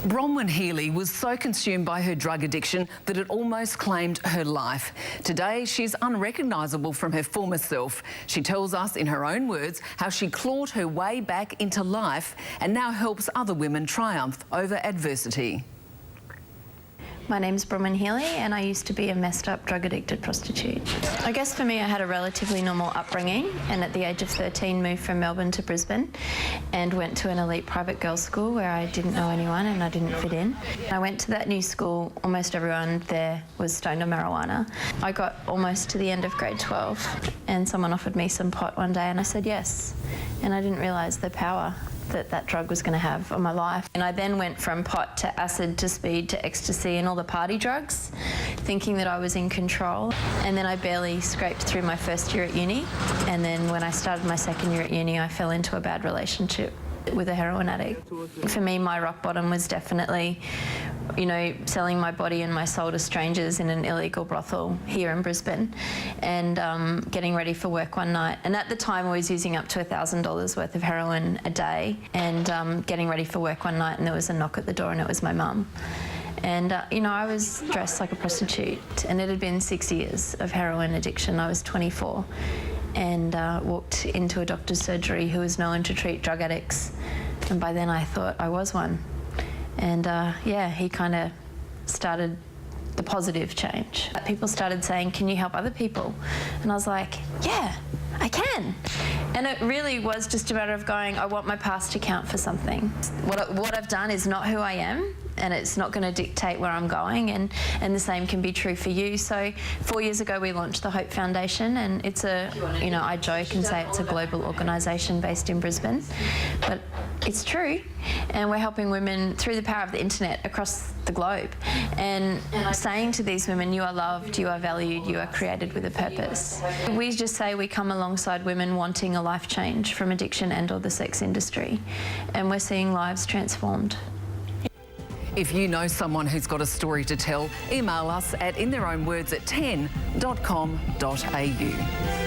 Bronwen Healey was so consumed by her drug addiction that it almost claimed her life. Today, she's unrecognisable from her former self. She tells us in her own words how she clawed her way back into life and now helps other women triumph over adversity. My name's Bronwen Healey and I used to be a messed up drug addicted prostitute. I guess for me I had a relatively normal upbringing and at the age of 13 moved from Melbourne to Brisbane and went to an elite private girls' school where I didn't know anyone and I didn't fit in. I went to that new school, almost everyone there was stoned on marijuana. I got almost to the end of grade 12 and someone offered me some pot one day and I said yes, and I didn't realise the power that drug was going to have on my life. And I then went from pot to acid to speed to ecstasy and all the party drugs, thinking that I was in control. And then I barely scraped through my first year at uni. And then when I started my second year at uni, I fell into a bad relationship with a heroin addict. For me, my rock bottom was definitely, selling my body and my soul to strangers in an illegal brothel here in Brisbane and getting ready for work one night. And at the time I was using up to $1,000 worth of heroin a day and getting ready for work one night and there was a knock at the door and it was my mum. And, I was dressed like a prostitute and it had been 6 years of heroin addiction. I was 24 and walked into a doctor's surgery who was known to treat drug addicts. And by then I thought I was one. And he kind of started the positive change. People started saying, can you help other people? And I was like, yeah, I can. And it really was just a matter of going, I want my past to count for something. What I've done is not who I am, and it's not going to dictate where I'm going, and the same can be true for you. So 4 years ago we launched the Hope Foundation, and it's I joke and say it's a global organisation based in Brisbane, but it's true, and we're helping women through the power of the internet across the globe and saying to these women, you are loved, you are valued, you are created with a purpose. We just say we come alongside women wanting a life change from addiction and or the sex industry, and we're seeing lives transformed. If you know someone who's got a story to tell, email us at intherOwnWords@10.com.au.